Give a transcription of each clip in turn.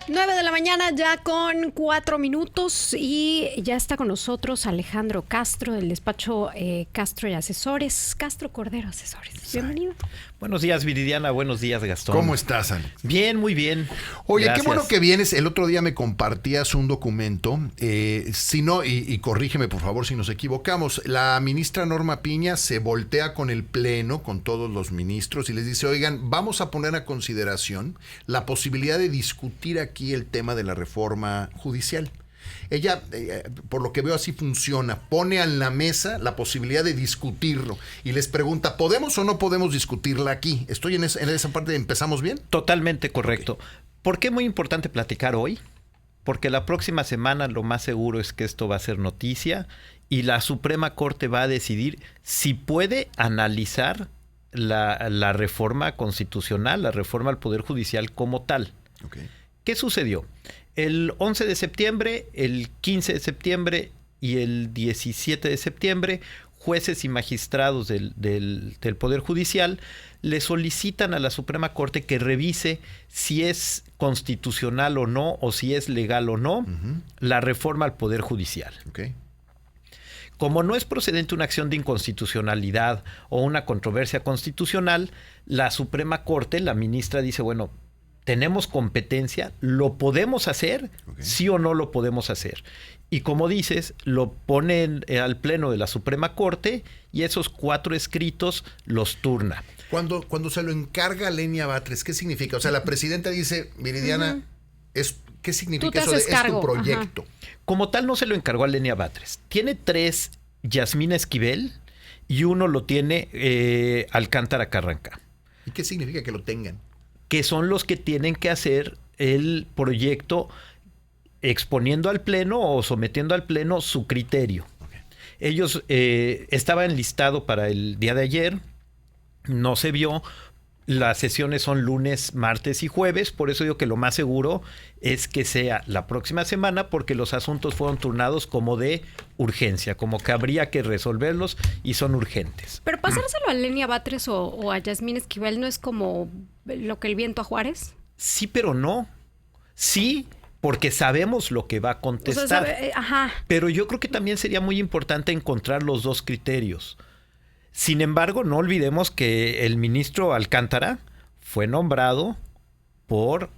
9 de la mañana ya con 4 minutos y ya está con nosotros Alejandro Castro del despacho Castro y Asesores, Castro Cordero Asesores. Bienvenido. Buenos días, Viridiana. Buenos días, Gastón. ¿Cómo estás, Ale? Bien, muy bien. Oye, Gracias. qué bueno que vienes. El otro día me compartías un documento. Si no, y corrígeme por favor si nos equivocamos, la ministra Norma Piña se voltea con el Pleno, con todos los ministros, y les dice, oigan, vamos a poner a consideración la posibilidad de discutir aquí el tema de la reforma judicial. Ella, por lo que veo así funciona, pone en la mesa la posibilidad de discutirlo y les pregunta, ¿podemos o no podemos discutirla aquí? ¿Estoy en esa parte? ¿Empezamos bien? Totalmente correcto. Okay. ¿Por qué es muy importante platicar hoy? Porque la próxima semana lo más seguro es que esto va a ser noticia y la Suprema Corte va a decidir si puede analizar la reforma constitucional, la reforma al Poder Judicial como tal. Okay. ¿Qué sucedió? El 11 de septiembre, el 15 de septiembre y el 17 de septiembre, jueces y magistrados del Poder Judicial le solicitan a la Suprema Corte que revise si es constitucional o no, o si es legal o no, la reforma al Poder Judicial. Okay. Como no es procedente una acción de inconstitucionalidad o una controversia constitucional, la Suprema Corte, la ministra dice, bueno, tenemos competencia, ¿lo podemos hacer? Okay. ¿Sí o no lo podemos hacer? Y como dices, lo ponen al Pleno de la Suprema Corte y esos 4 escritos los turna. Cuando se lo encarga Lenia Batres, ¿qué significa? O sea, la presidenta dice, Viridiana, ¿qué significa eso? Es tu proyecto. Ajá. Como tal no se lo encargó a Lenia Batres. Tiene 3 Yasmín Esquivel y 1 lo tiene Alcántara Carranca. ¿Y qué significa que lo tengan? Que son los que tienen que hacer el proyecto exponiendo al Pleno o sometiendo al Pleno su criterio. Okay. Ellos estaban enlistados para el día de ayer, no se vio. Las sesiones son lunes, martes y jueves, por eso digo que lo más seguro es que sea la próxima semana, porque los asuntos fueron turnados como de urgencia, como que habría que resolverlos y son urgentes. Pero pasárselo a Lenia Batres o a Yasmín Esquivel no es como lo que el viento a Juárez. Sí, pero no. Sí, porque sabemos lo que va a contestar. O sea, ajá. Pero yo creo que también sería muy importante encontrar los 2 criterios. Sin embargo, no olvidemos que el ministro Alcántara fue nombrado por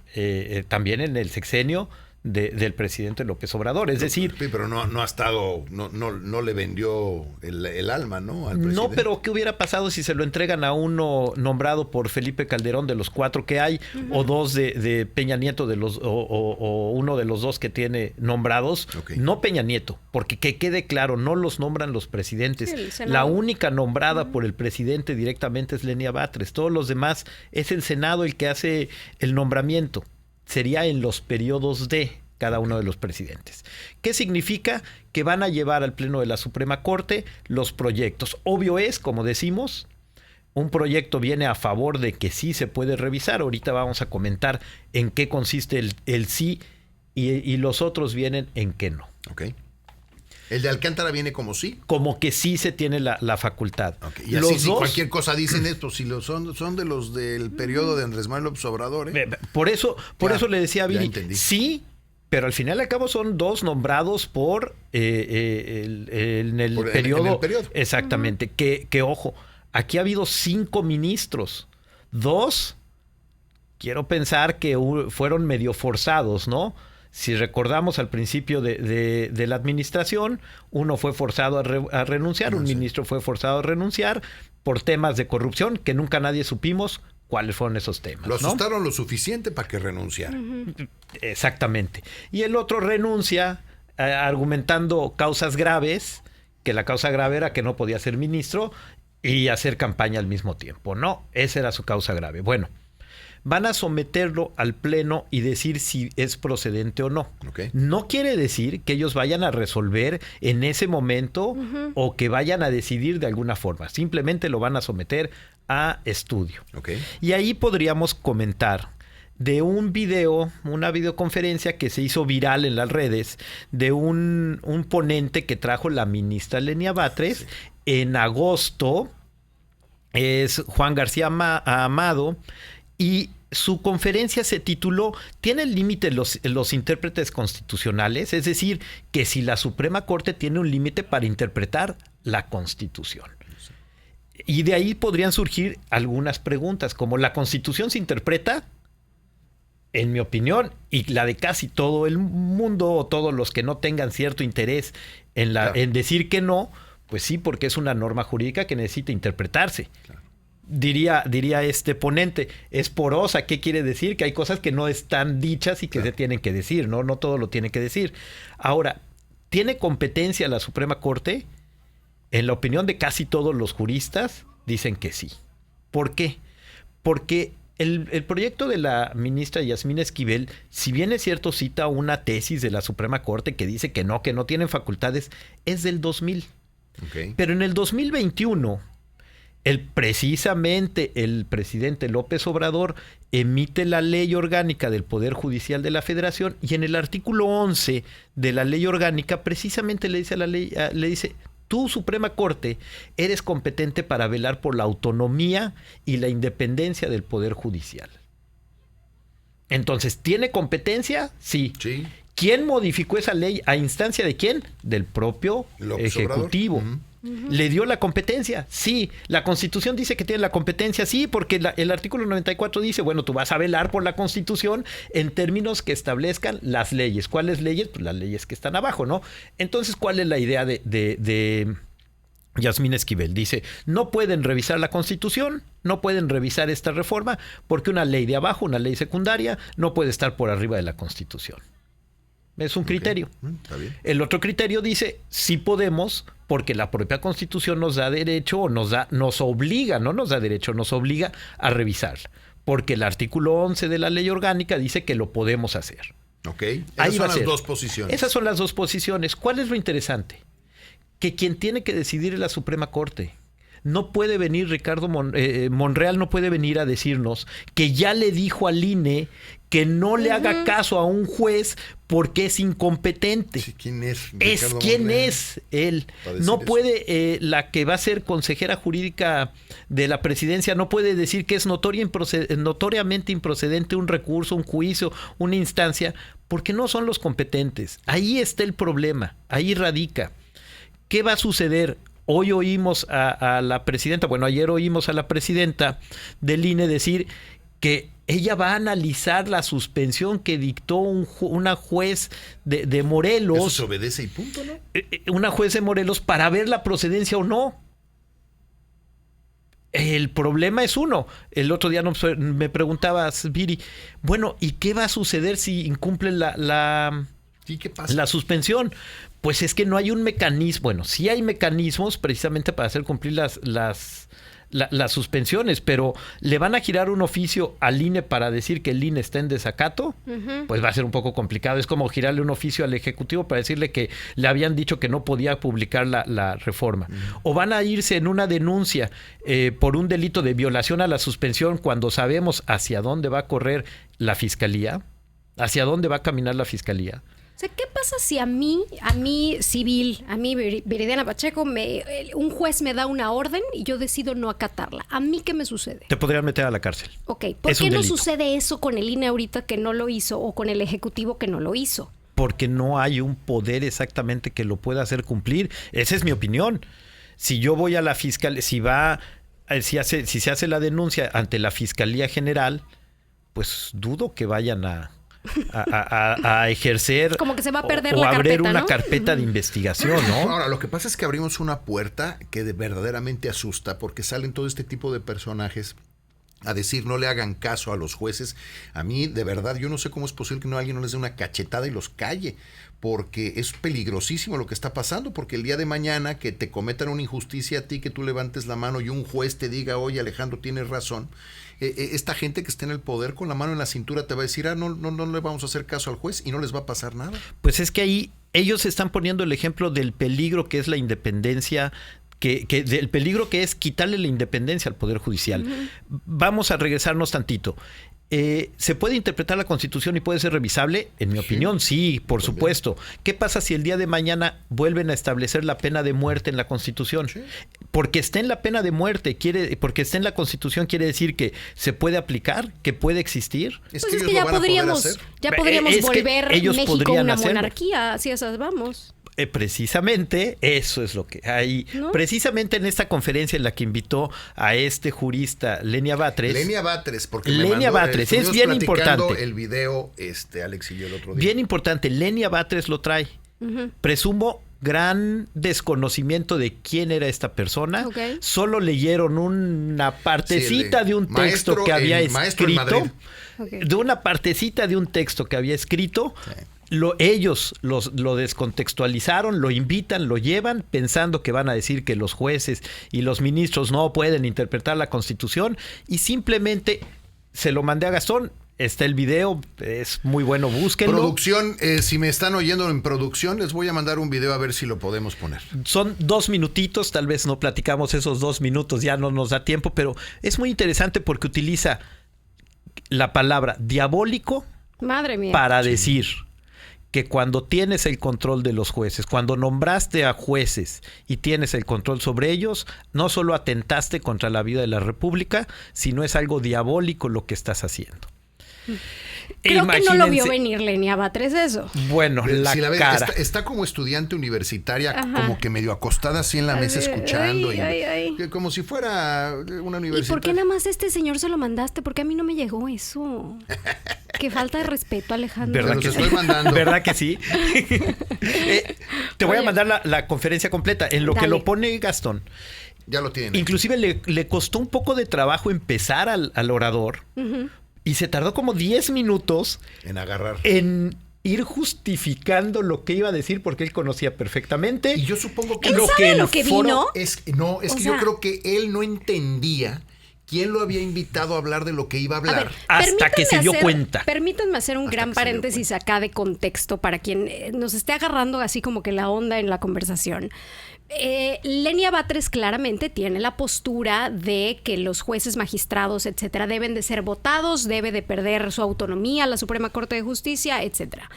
también en el sexenio del presidente López Obrador. Es decir... Sí, pero no ha estado... No le vendió el alma, ¿no? Al presidente. No, pero ¿qué hubiera pasado si se lo entregan a uno nombrado por Felipe Calderón de los 4 que hay, o 2 de Peña Nieto de los o uno de los 2 que tiene nombrados? Okay. No Peña Nieto, porque que quede claro, no los nombran los presidentes. Sí, la única nombrada por el presidente directamente es Lenia Batres. Todos los demás es el Senado el que hace el nombramiento. Sería en los periodos de cada uno de los presidentes. ¿Qué significa? Que van a llevar al Pleno de la Suprema Corte los proyectos. Obvio es, como decimos, un proyecto viene a favor de que sí se puede revisar. Ahorita vamos a comentar en qué consiste el sí y los otros vienen en qué no. Okay. ¿El de Alcántara viene como sí? Como que sí se tiene la facultad. Okay. Y así, los si dos, cualquier cosa dicen esto, si son de los del periodo de Andrés Manuel López Obrador. Por eso le decía a Viri, sí, pero al final y al cabo son 2 nombrados por en el periodo. Exactamente. Que ojo, aquí ha habido 5 ministros. 2, quiero pensar que fueron medio forzados, ¿no? Si recordamos al principio de la administración, uno fue forzado a renunciar, un ministro fue forzado a renunciar por temas de corrupción que nunca nadie supimos cuáles fueron esos temas. Lo asustaron, ¿no? Lo suficiente para que renunciara. Exactamente. Y el otro renuncia argumentando causas graves, que la causa grave era que no podía ser ministro y hacer campaña al mismo tiempo. No, esa era su causa grave. Bueno, van a someterlo al Pleno y decir si es procedente o no. Okay. No quiere decir que ellos vayan a resolver en ese momento o que vayan a decidir de alguna forma. Simplemente lo van a someter a estudio. Okay. Y ahí podríamos comentar de un video, una videoconferencia que se hizo viral en las redes de un ponente que trajo la ministra Lenia Batres en agosto. Es Juan García Amado. Y su conferencia se tituló ¿Tiene el límite los intérpretes constitucionales? Es decir, que si la Suprema Corte tiene un límite para interpretar la Constitución. Y de ahí podrían surgir algunas preguntas, como ¿la Constitución se interpreta? En mi opinión, y la de casi todo el mundo, o todos los que no tengan cierto interés en decir que no, pues sí, porque es una norma jurídica que necesita interpretarse. Claro. Diría este ponente, es porosa. ¿Qué quiere decir? Que hay cosas que no están dichas y que se tienen que decir, ¿no? No todo lo tiene que decir. Ahora, ¿tiene competencia la Suprema Corte? En la opinión de casi todos los juristas, dicen que sí. ¿Por qué? Porque el proyecto de la ministra Yasmín Esquivel, si bien es cierto, cita una tesis de la Suprema Corte que dice que no tienen facultades, es del 2000. Okay. Pero en el 2021... precisamente el presidente López Obrador emite la ley orgánica del Poder Judicial de la Federación, y en el artículo 11 de la ley orgánica precisamente le dice a la ley, tú, Suprema Corte, eres competente para velar por la autonomía y la independencia del Poder Judicial. Entonces, ¿tiene competencia? Sí. ¿Quién modificó esa ley? ¿A instancia de quién? Del propio López Ejecutivo. Uh-huh. ¿Le dio la competencia? Sí. ¿La Constitución dice que tiene la competencia? Sí, porque el artículo 94 dice, bueno, tú vas a velar por la Constitución en términos que establezcan las leyes. ¿Cuáles leyes? Pues las leyes que están abajo, ¿no? Entonces, ¿cuál es la idea de Yasmín Esquivel? Dice, no pueden revisar la Constitución, no pueden revisar esta reforma, porque una ley de abajo, una ley secundaria, no puede estar por arriba de la Constitución. Es un criterio. Está bien. El otro criterio dice, sí podemos, porque la propia Constitución nos da derecho, o nos obliga, no nos da derecho, nos obliga a revisarla. Porque el artículo 11 de la ley orgánica dice que lo podemos hacer. Ok. Esas son las dos posiciones. Esas son las dos posiciones. ¿Cuál es lo interesante? Que quien tiene que decidir es la Suprema Corte. No puede venir Ricardo Monreal, no puede venir a decirnos que ya le dijo al INE que no le haga caso a un juez porque es incompetente. Sí, ¿quién es? ¿Quién es él? No puede, la que va a ser consejera jurídica de la presidencia, no puede decir que es notoriamente improcedente un recurso, un juicio, una instancia, porque no son los competentes. Ahí está el problema, ahí radica. ¿Qué va a suceder? Hoy oímos a la presidenta, ayer oímos a la presidenta del INE decir que ella va a analizar la suspensión que dictó una juez de Morelos. Eso se obedece y punto, ¿no? Una juez de Morelos para ver la procedencia o no. El problema es uno. El otro día me preguntabas, Viri, bueno, ¿y qué va a suceder si incumplen ¿Y qué pasa? La suspensión? Pues es que no hay un mecanismo. Bueno, sí hay mecanismos precisamente para hacer cumplir las suspensiones, pero le van a girar un oficio al INE para decir que el INE está en desacato, pues va a ser un poco complicado. Es como girarle un oficio al Ejecutivo para decirle que le habían dicho que no podía publicar la reforma. O van a irse en una denuncia por un delito de violación a la suspensión cuando sabemos hacia dónde va a correr la Fiscalía, hacia dónde va a caminar la Fiscalía. O sea, ¿qué pasa si a mí civil, a mí Viridiana Pacheco, un juez me da una orden y yo decido no acatarla? ¿A mí qué me sucede? Te podrían meter a la cárcel. Ok, ¿por qué no sucede eso con el INE ahorita que no lo hizo o con el Ejecutivo que no lo hizo? Porque no hay un poder exactamente que lo pueda hacer cumplir. Esa es mi opinión. Si yo voy a la fiscalía, si se hace la denuncia ante la Fiscalía General, pues dudo que vayan a ejercer, como que se va a perder o la abrir carpeta, una ¿no? carpeta de investigación, ¿no? Ahora, lo que pasa es que abrimos una puerta que verdaderamente asusta, porque salen todo este tipo de personajes a decir no le hagan caso a los jueces. A mí, de verdad, yo no sé cómo es posible que alguien no les dé una cachetada y los calle, porque es peligrosísimo lo que está pasando, porque el día de mañana que te cometan una injusticia a ti, que tú levantes la mano y un juez te diga, oye, Alejandro, tienes razón, esta gente que está en el poder con la mano en la cintura te va a decir, no le vamos a hacer caso al juez, y no les va a pasar nada. Pues es que ahí ellos están poniendo el ejemplo del peligro que es la independencia, del peligro que es quitarle la independencia al Poder Judicial. Vamos a regresarnos tantito. ¿Se puede interpretar la Constitución y puede ser revisable? En mi opinión, sí, por supuesto. ¿Qué pasa si el día de mañana vuelven a establecer la pena de muerte en la Constitución? Sí. Porque esté en la pena de muerte, porque esté en la Constitución, quiere decir que se puede aplicar, que puede existir. Pues es que ya podríamos volver México una monarquía, así esas vamos. Precisamente eso es lo que hay. ¿No? Precisamente en esta conferencia en la que invitó a este jurista Lenia Batres. Porque Lenia Batres es bien importante. El video, Alex y yo el otro día. Bien importante, Lenia Batres lo trae. Presumo gran desconocimiento de quién era esta persona. Solo leyeron una partecita de un texto que había escrito. De una partecita de un texto que había escrito. Sí. Ellos lo descontextualizaron, lo invitan, lo llevan pensando que van a decir que los jueces y los ministros no pueden interpretar la Constitución y simplemente se lo mandé a Gastón. Está el video, es muy bueno, búsquenlo. Producción, si me están oyendo en producción, les voy a mandar un video a ver si lo podemos poner. Son 2 minutitos, tal vez no platicamos esos 2 minutos, ya no nos da tiempo, pero es muy interesante porque utiliza la palabra diabólico para decir que cuando tienes el control de los jueces, cuando nombraste a jueces y tienes el control sobre ellos, no solo atentaste contra la vida de la República, sino es algo diabólico lo que estás haciendo. Creo que no lo vio venir Lenia Batres eso. Bueno, la cara. Está como estudiante universitaria, como que medio acostada así en la mesa escuchando. Como si fuera una universidad. ¿Y por qué nada más a este señor se lo mandaste? Porque a mí no me llegó eso. Qué falta de respeto, Alejandro. ¿Verdad que estoy mandando? ¿Verdad que sí? Te voy a mandar la conferencia completa. En lo que lo pone Gastón. Ya lo tienen. Inclusive le costó un poco de trabajo empezar al orador. Y se tardó como 10 minutos en ir justificando lo que iba a decir porque él conocía perfectamente. Y yo supongo que ¿él sabe lo que vino? Es que yo creo que él no entendía quién lo había invitado a hablar de lo que iba a hablar. Hasta que se dio cuenta. Permítanme hacer un gran paréntesis acá de contexto para quien nos esté agarrando así como que la onda en la conversación. Lenia Batres claramente tiene la postura de que los jueces, magistrados, etcétera, deben de ser votados, debe de perder su autonomía la Suprema Corte de Justicia, etcétera.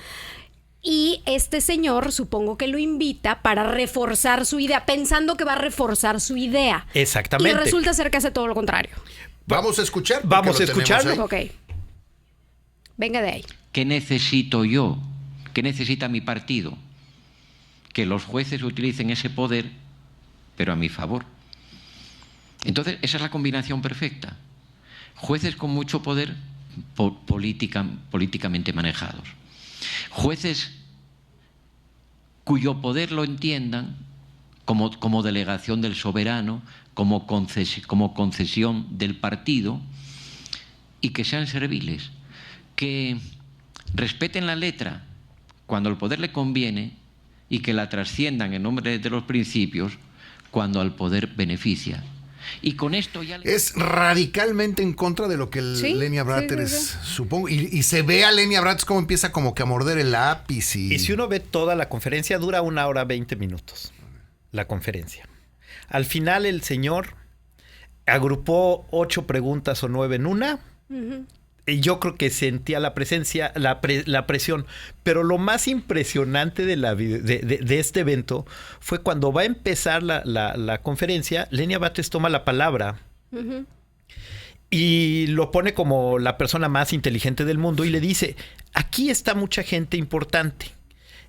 Y este señor supongo que lo invita para reforzar su idea, pensando que va a reforzar su idea. Exactamente. Y resulta ser que hace todo lo contrario. Vamos a escuchar. Vamos a escucharlo. Ok. Venga de ahí. ¿Qué necesito yo? ¿Qué necesita mi partido? Que los jueces utilicen ese poder, pero a mi favor. Entonces, esa es la combinación perfecta. Jueces con mucho poder, políticamente manejados. Jueces cuyo poder lo entiendan como delegación del soberano, como concesión del partido, y que sean serviles, que respeten la letra cuando el poder le conviene y que la trasciendan en nombre de los principios cuando al poder beneficia. Y con esto ya es radicalmente en contra de lo que Lenia Batres supongo. Y se ve a Lenia Batres como empieza como que a morder el lápiz. Y si uno ve toda la conferencia, dura 1 hora 20 minutos. La conferencia. Al final el señor agrupó 8 preguntas o 9 en una. Y yo creo que sentía la presencia, la presión. Pero lo más impresionante de este evento fue cuando va a empezar la conferencia, Lenia Batres toma la palabra y lo pone como la persona más inteligente del mundo y le dice, aquí está mucha gente importante.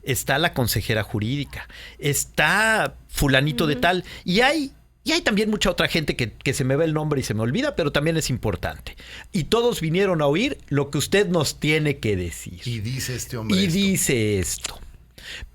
Está la consejera jurídica, está fulanito de tal, y hay también mucha otra gente que se me va el nombre y se me olvida, pero también es importante. Y todos vinieron a oír lo que usted nos tiene que decir. Y dice este hombre dice esto.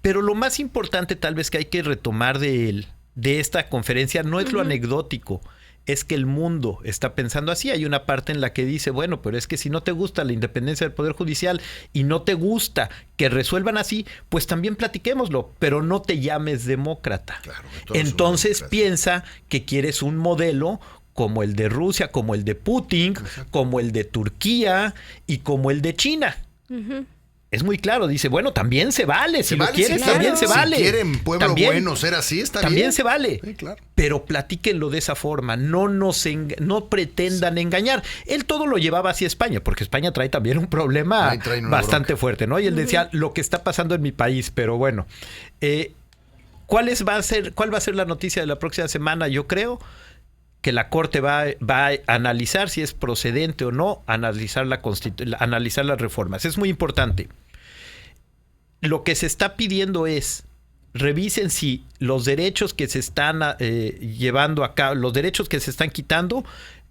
Pero lo más importante tal vez que hay que retomar de esta conferencia no es lo anecdótico, es que el mundo está pensando así. Hay una parte en la que dice, bueno, pero es que si no te gusta la independencia del Poder Judicial y no te gusta que resuelvan así, pues también platiquémoslo, pero no te llames demócrata. Claro, entonces piensa que quieres un modelo como el de Rusia, como el de Putin, como el de Turquía y como el de China. es muy claro, dice, bueno, también se vale, si lo vale, quieres, sí, claro. también se vale. Si quieren pueblo También- bueno ser así, está bien. También se vale. Sí, claro. Pero platíquenlo de esa forma, no pretendan engañar. Él todo lo llevaba hacia España, porque España trae también un problema Ahí traen una bastante bronca. fuerte, ¿no? Y él decía lo que está pasando en mi país, pero bueno. ¿Cuál va a ser la noticia de la próxima semana? Yo creo que la Corte va a analizar si es procedente o no analizar las reformas. Es muy importante. Lo que se está pidiendo es revisen si los derechos que se están llevando a cabo, los derechos que se están quitando,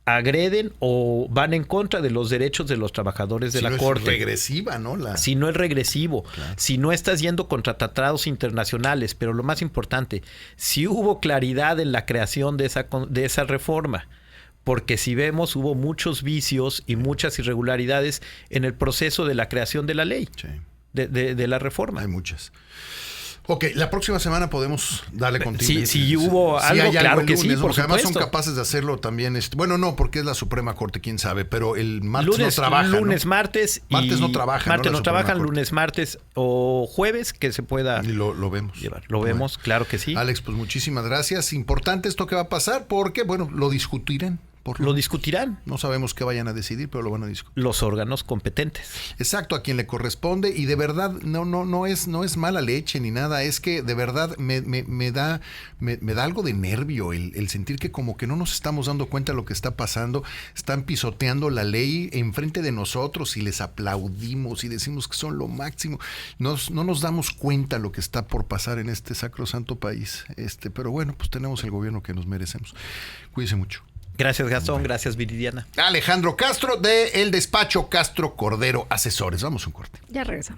agreden o van en contra de los derechos de los trabajadores de Si la no Corte. es regresiva, ¿no? Si no es regresivo, Claro. si no estás yendo contra tratados internacionales, pero lo más importante, si hubo claridad en la creación de esa reforma. Porque si vemos, hubo muchos vicios y muchas irregularidades en el proceso de la creación de la ley, Sí. de la reforma. Hay muchas. Ok, la próxima semana podemos darle continuidad. Si hubo algo, hay claro el que sí, lunes, por porque además son supuesto. capaces de hacerlo también. Bueno, no, porque es la Suprema Corte, quién sabe, pero el martes no trabajan. Lunes, ¿no? martes. Martes no trabajan. Martes no La trabajan, Suprema Corte. lunes, martes o jueves que se pueda Y lo vemos. llevar. Lo vemos, claro que sí. Alex, pues muchísimas gracias. Importante esto que va a pasar porque, bueno, lo discutirán. Lo discutirán No sabemos qué vayan a decidir, pero lo van a discutir. los órganos competentes. Exacto, a quien le corresponde, y de verdad no es mala leche ni nada, es que de verdad me da algo de nervio el sentir que como que no nos estamos dando cuenta de lo que está pasando, están pisoteando la ley enfrente de nosotros y les aplaudimos y decimos que son lo máximo. No nos damos cuenta lo que está por pasar en este sacrosanto país, pero bueno, pues tenemos el gobierno que nos merecemos. Cuídense mucho. Gracias, Gastón. Gracias, Viridiana. Alejandro Castro de El Despacho Castro Cordero Asesores. Vamos a un corte. Ya regresamos.